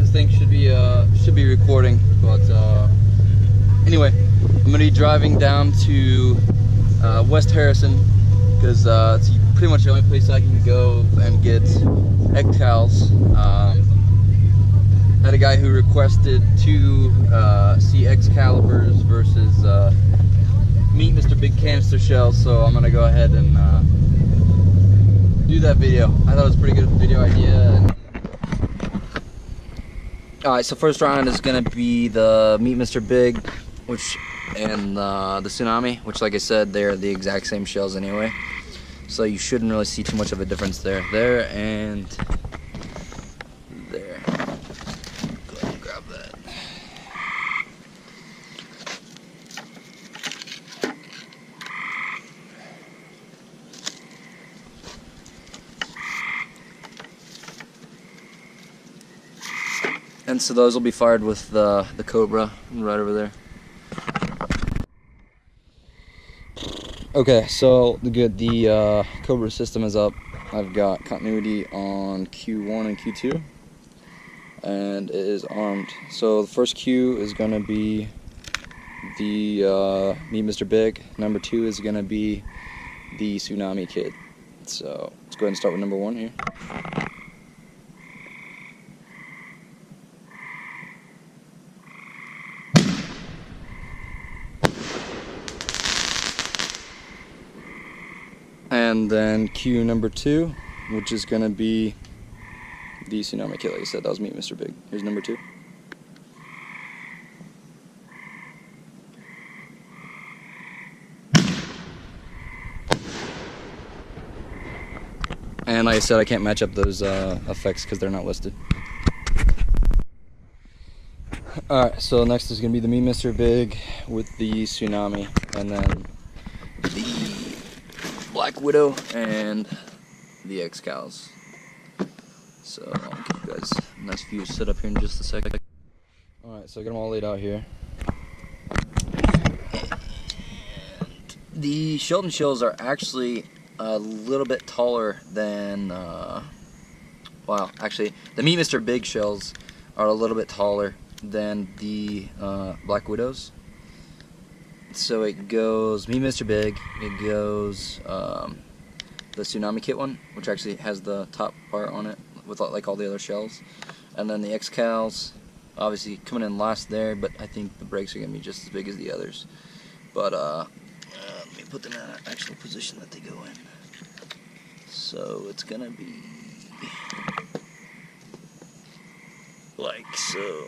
this thing should be recording, but anyway, I'm gonna be driving down to West Harrison because it's pretty much the only place I can go and get Excals. Had a guy who requested to see Excaliburs versus meet Mr. Big canister shells, so I'm gonna go ahead and do that video. I thought it was a pretty good video idea. Alright, so first round is gonna be the Meet Mr. Big, and the Tsunami, which, like I said, they're the exact same shells anyway. So you shouldn't really see too much of a difference there. There and there. Go ahead and grab that. And so those will be fired with the Cobra right over there. Okay, so the Cobra system is up. I've got continuity on Q1 and Q2, and it is armed. So the first Q is going to be the Meet Mr. Big. Number 2 is going to be the Tsunami Kit. So let's go ahead and start with number 1 here. And then Q number 2, which is going to be the Tsunami Kit. Like I said, that was Meet Mr. Big. Here's number 2. And like I said, I can't match up those effects because they're not listed. Alright, so next is going to be the Meet Mr. Big with the Tsunami, and then the Black Widow and the Excals. So I'll give you guys a nice view set up here in just a second. Alright, so I got them all laid out here. And the Shelton shells are actually a little bit taller than, well, actually, the Meet Mr. Big shells are a little bit taller than the Black Widows. So it goes Meet Mr. Big, it goes the Tsunami Kit one, which actually has the top part on it with like all the other shells, and then the Excals, obviously coming in last there, but I think the brakes are going to be just as big as the others. But let me put them in an actual position that they go in. So it's going to be like so.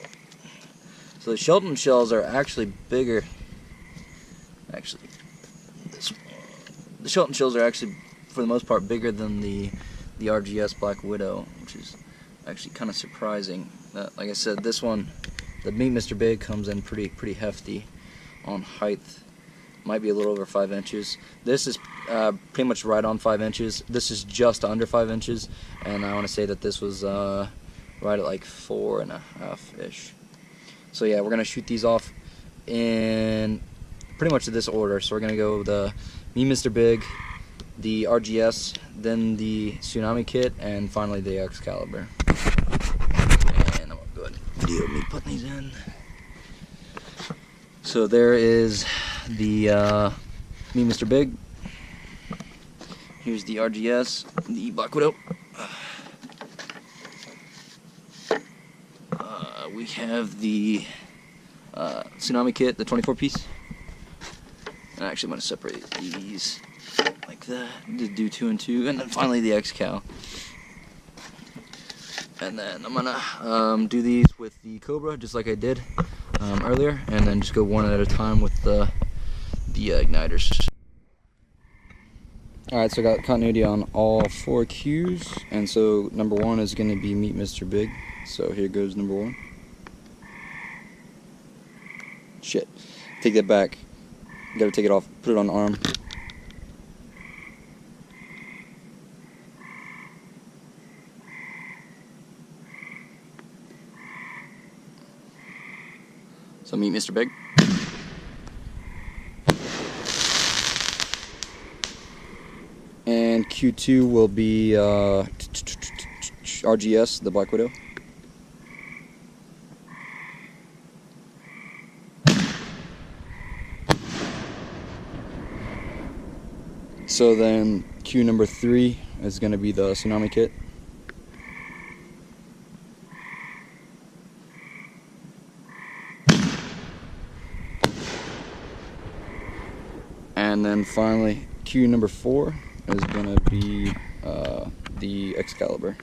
So the Shelton shells are actually bigger. Actually, the Shelton shells are actually, for the most part, bigger than the RGS Black Widow, which is actually kind of surprising. Like I said, this one, the Meet Mr. Big, comes in pretty hefty on height. Might be a little over 5 inches. This is pretty much right on 5 inches. This is just under 5 inches, and I want to say that this was right at like 4.5-ish. So yeah, we're gonna shoot these off in pretty much this order. So we're gonna go the Meet Mr. Big, the RGS, then the Tsunami Kit, and finally the Excalibur. And I'm gonna go ahead and deal with me putting these in. So there is the Meet Mr. Big. Here's the RGS, the Black Widow. We have the Tsunami Kit, the 24-piece. And actually, I'm going to separate these like that, to do 2 and 2, and then finally the Excal. And then I'm going to do these with the Cobra, just like I did earlier, and then just go one at a time with the igniters. Alright, so I got continuity on all 4 Qs, and so number 1 is going to be Meet Mr. Big. So here goes number 1. Shit. Take that back. Gotta take it off. Put it on the arm. So Meet Mr. Big. And Q2 will be RGS, the Black Widow. So then cue number 3 is going to be the Tsunami Kit. And then finally, cue number 4 is going to be the Excalibur.